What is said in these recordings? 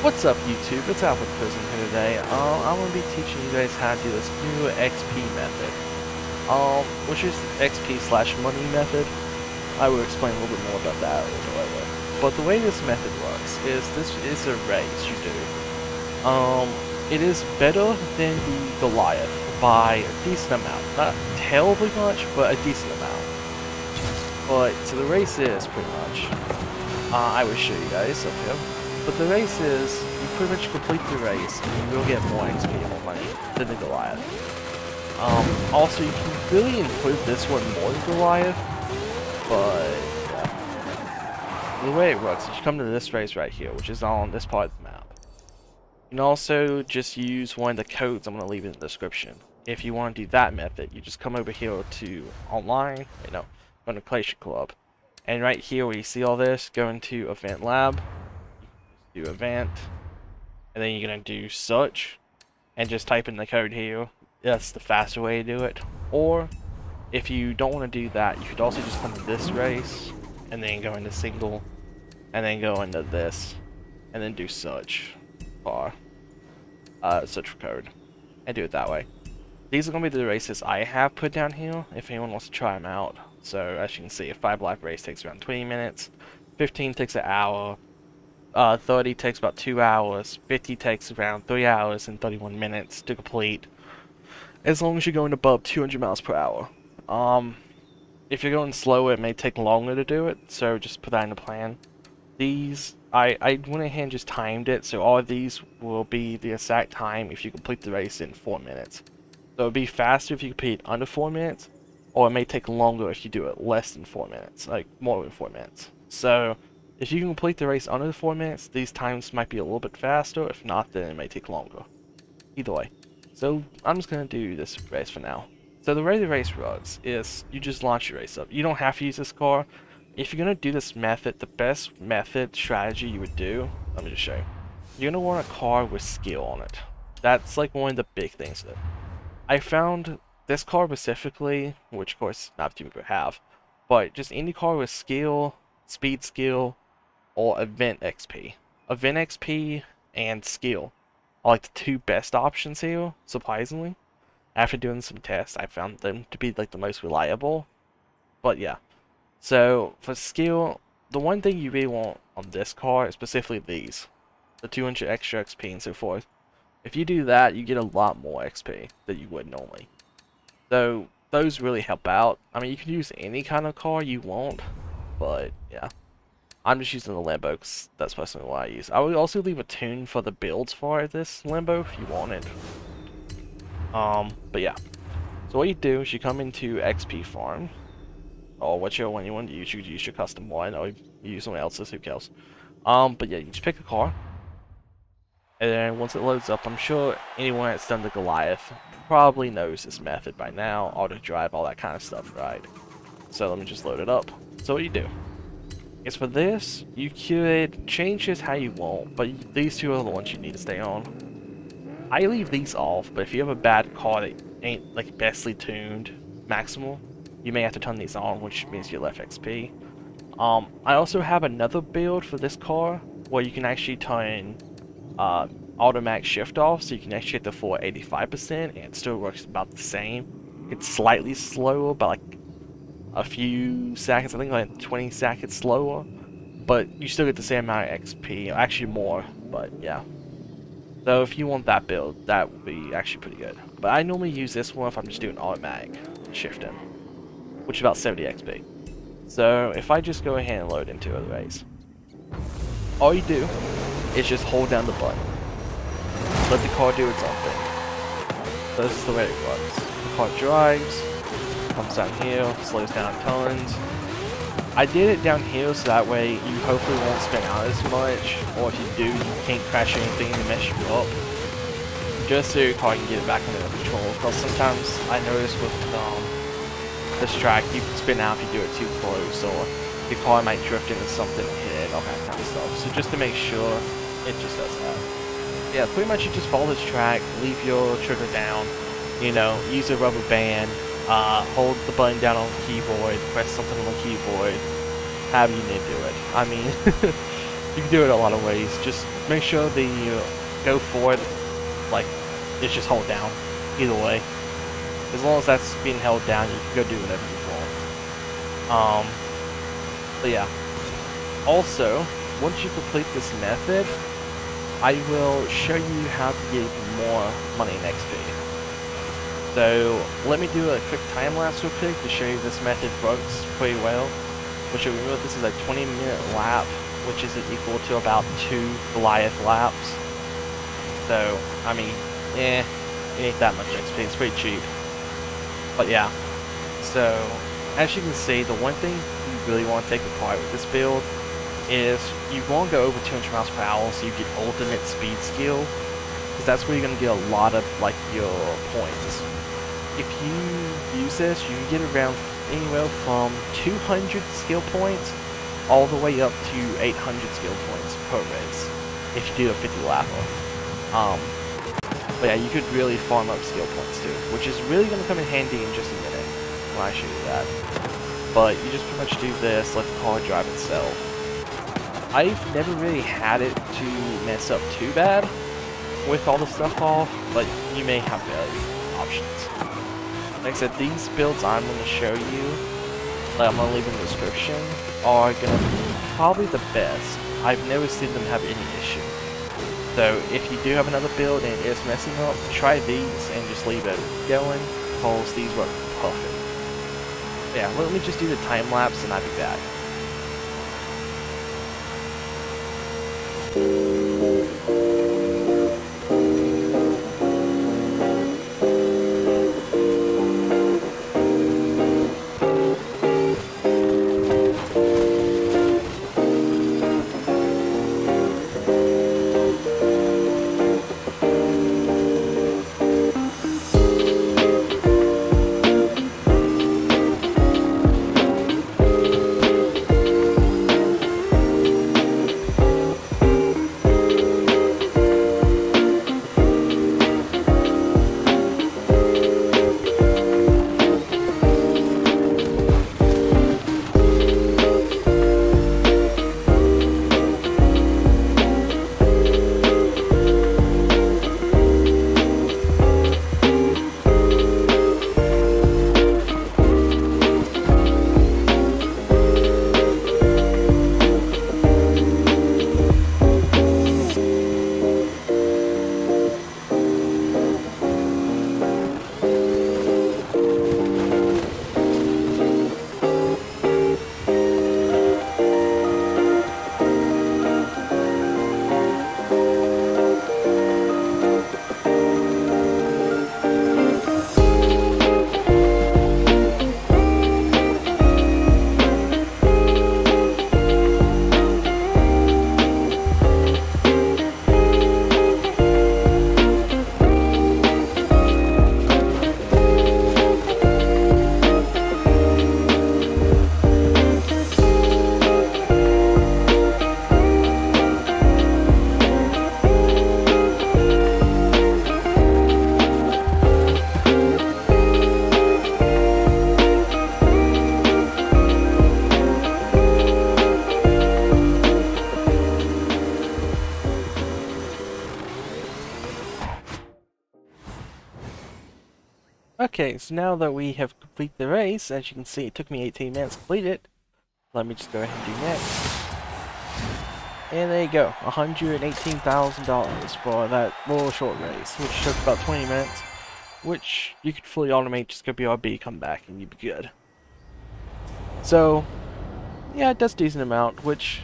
What's up YouTube, it's Alpha Prison here today. I'm going to be teaching you guys how to do this new XP method. Which is XP slash money method. I will explain a little bit more about that a little later. But the way this method works is this is a race you do. It is better than the Goliath by a decent amount. Not terribly much, but a decent amount. But, so the race is pretty much. I will show you guys up here. But the race is, you pretty much complete the race, and you will get more XP and more money than the Goliath. Also, you can really improve this one more than Goliath, but yeah. The way it works is you come to this race right here, which is on this part of the map. You can also just use one of the codes I'm going to leave in the description. If you want to do that method, you just come over here to online, go to Clash Club. And right here where you see all this, go into Event Lab. Do event, and then you're gonna do search and just type in the code here. That's the faster way to do it. Or if you don't want to do that, you could also just come to this race and then go into single and then go into this and then do search for search for code and do it that way. These are gonna be the races I have put down here if anyone wants to try them out. So as you can see, a 5 lap race takes around 20 minutes, 15 takes an hour, 30 takes about 2 hours, 50 takes around 3 hours and 31 minutes to complete, as long as you're going above 200 miles per hour. If you're going slower, it may take longer to do it, so just put that in the plan. These, I went ahead and just timed it, so all of these will be the exact time if you complete the race in 4 minutes. So it would be faster if you complete under 4 minutes, or it may take longer if you do it less than 4 minutes, like more than 4 minutes. So if you can complete the race under 4 minutes, these times might be a little bit faster. If not, then it may take longer. Either way. So I'm just going to do this race for now. So the way the race works is you just launch your race up. You don't have to use this car. If you're going to do this method, the best method strategy you would do, let me just show you. You're going to want a car with skill on it. That's like one of the big things that I found this car specifically, which of course not too many people have, but just any car with skill, speed skill, or event XP. Event XP and skill are like the two best options here, surprisingly. After doing some tests, I found them to be like the most reliable. But yeah. So for skill, the one thing you really want on this car is specifically these. The 200 extra XP and so forth. If you do that, you get a lot more XP than you would normally. So those really help out. I mean, you can use any kind of car you want, but yeah. I'm just using the Lambo because that's personally what I use. I would also leave a tune for the builds for this Lambo if you want it. But yeah. So what you do is you come into XP farm, or whichever one you want to use. You could use your custom one, or use someone else's, who cares. But yeah, you just pick a car, and then once it loads up, I'm sure anyone that's done the Goliath probably knows this method by now. Auto drive, all that kind of stuff, right? So let me just load it up. So what you do is for this, you could change this how you want, but these two are the ones you need to stay on. I leave these off, but if you have a bad car that ain't like bestly tuned maximal, you may have to turn these on, which means you left XP. I also have another build for this car where you can actually turn automatic shift off, so you can actually hit the full 85% and it still works about the same. It's slightly slower, but like a few seconds, I think like 20 seconds slower, but you still get the same amount of XP, actually more, but yeah. So if you want that build, that would be actually pretty good. But I normally use this one if I'm just doing automatic shift in, which is about 70 XP. So if I just go ahead and load into a race, all you do is just hold down the button. Let the car do its own thing. So this is the way it works. The car drives, comes down here, slows down tons. I did it down here so that way you hopefully won't spin out as much, or if you do, you can't crash anything to mess you up. Just so your car can get it back under control, because sometimes I notice with this track, you can spin out if you do it too close, or your car might drift into something and hit it, all that kind of stuff. So just to make sure, it just does that. Yeah, pretty much you just follow this track, leave your trigger down, use a rubber band, hold the button down on the keyboard, press something on the keyboard, however you need to do it. I mean, You can do it a lot of ways. Just make sure the go forward, like, it's just hold down. Either way. As long as that's being held down, you can go do whatever you want. But yeah. Also, once you complete this method, I will show you how to get more money in XP. So, let me do a quick time lapse real quick to show you this method works pretty well. Which, remember, this is a 20-minute lap, which is equal to about 2 Goliath laps. So, I mean, it ain't that much XP, it's pretty cheap. But yeah, so, as you can see, the one thing you really want to take apart with this build is you want to go over 200 miles per hour so you get ultimate speed skill, because that's where you're going to get a lot of, like, your points. If you use this, you can get around anywhere from 200 skill points all the way up to 800 skill points per race if you do a 50 lapper. But yeah, you could really farm up skill points too, which is really going to come in handy in just a minute when I show you that. But you just pretty much do this, let the car drive itself. I've never really had it to mess up too bad with all the stuff off, but you may have better options. Like I said, these builds I'm going to show you, that I'm going to leave in the description, are going to be probably the best. I've never seen them have any issue. So if you do have another build and it's messing up, try these and just leave it going, because these work perfect. Yeah, let me just do the time lapse and I'll be back. Okay, so now that we have completed the race, as you can see, it took me 18 minutes to complete it. Let me just go ahead and do next. And there you go, $118,000 for that little short race, which took about 20 minutes, which you could fully automate, just go BRB, come back, and you'd be good. So, yeah, that's a decent amount, which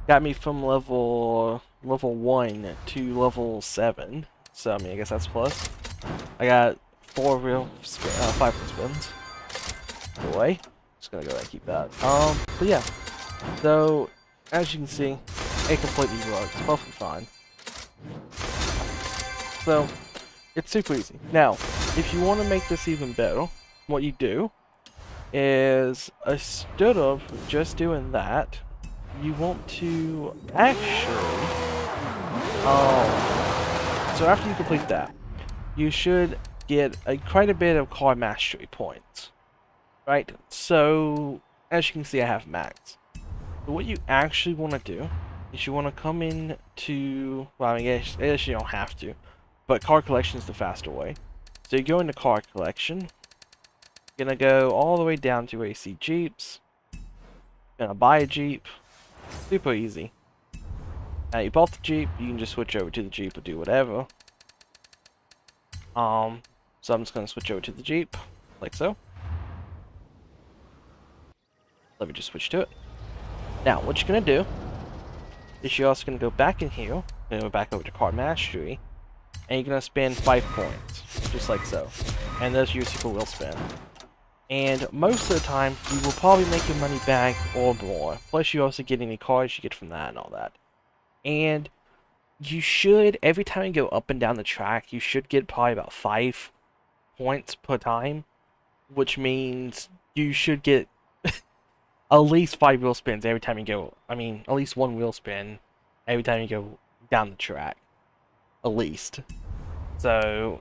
got me from level 1 to level 7. So, I mean, I guess that's plus. I got 5 real spins. Away. Just gonna go ahead and keep that. But yeah. So, as you can see, it completely works. Perfectly fine. So, it's super easy. Now, if you want to make this even better, what you do is, instead of just doing that, you want to actually, so after you complete that, you should get quite a bit of car mastery points, right? So, as you can see, I have max. So what you actually want to do is you want to come in to, well, I guess you don't have to, but car collection is the faster way. So you go into car collection, you're gonna go all the way down to where you see Jeeps, gonna buy a Jeep, super easy. Now you bought the Jeep, you can just switch over to the Jeep or do whatever. So I'm just gonna switch over to the Jeep, like so. Let me just switch to it. Now, what you're gonna do is you're also gonna go back in here, go back over to Car Mastery, and you're gonna spend 5 points, just like so. And there's your super wheel spin. And most of the time, you will probably make your money back or more. Plus, you also get any cars you get from that and all that. And you should, every time you go up and down the track, you should get probably about 5 points per time, which means you should get at least 5 wheel spins every time you go, at least 1 wheel spin every time you go down the track. At least. So,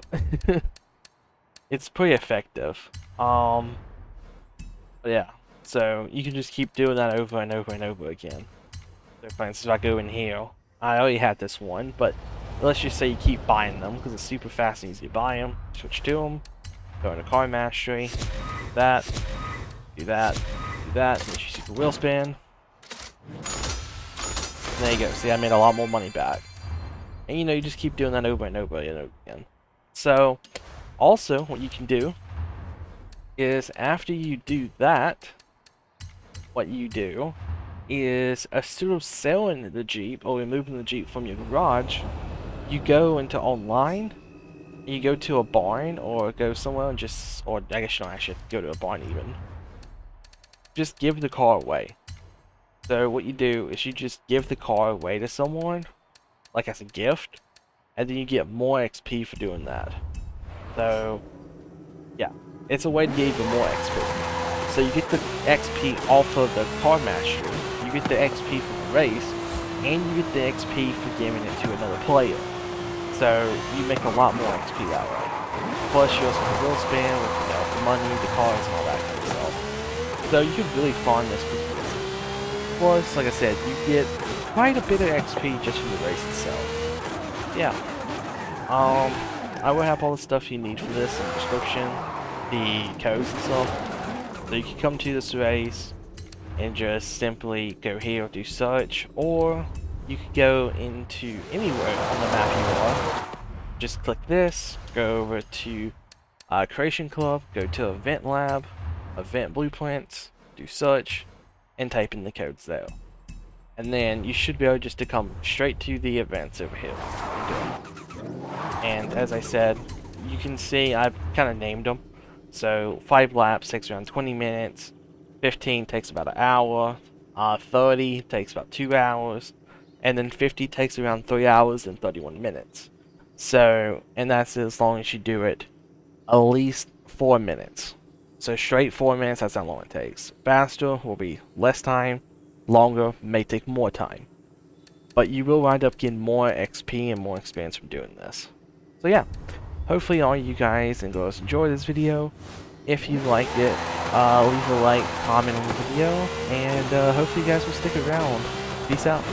it's pretty effective. Yeah. So, you can just keep doing that over and over and over again. So, for instance, if I go in here, I already had this one, but let's just say you keep buying them, because it's super fast and easy to buy them. Switch to them, go into Car Mastery, do that, do that, do that, finish your super wheel spin. And there you go, see, I made a lot more money back. And you just keep doing that over and over and over again. So, also, what you can do is after you do that, what you do is instead of selling the Jeep or removing the Jeep from your garage, you go into online, you go to a barn or go somewhere and or I guess you don't actually have to go to a barn even. Just give the car away. So what you do is you just give the car away to someone, like as a gift, and then you get more XP for doing that. So, yeah, it's a way to get even more XP. So you get the XP off of the Car Mastery, you get the XP from the race, and you get the XP for giving it to another player. So you make a lot more XP that way. Plus you also have a wheel spin with the money, the cars, and all that kind of stuff. So you could really farm this pretty easy. Plus, like I said, you get quite a bit of XP just from the race itself. Yeah. I will have all the stuff you need for this in the description, the codes and stuff. So you can come to this race and just simply go here or do search, or you could go into anywhere on the map you are. Just click this, go over to Creation Club, go to Event Lab, Event Blueprints, do search, and type in the codes there. And then you should be able just to come straight to the events over here. And as I said, you can see I've kind of named them. So 5 laps takes around 20 minutes, 15 takes about an hour, 30 takes about 2 hours, and then 50 takes around 3 hours and 31 minutes. So, and that's as long as you do it at least 4 minutes. So straight 4 minutes, that's how long it takes. Faster will be less time, longer may take more time. But you will wind up getting more XP and more experience from doing this. So yeah, hopefully all you guys and girls enjoyed this video. If you liked it, leave a like, comment on the video, and hopefully you guys will stick around. Peace out.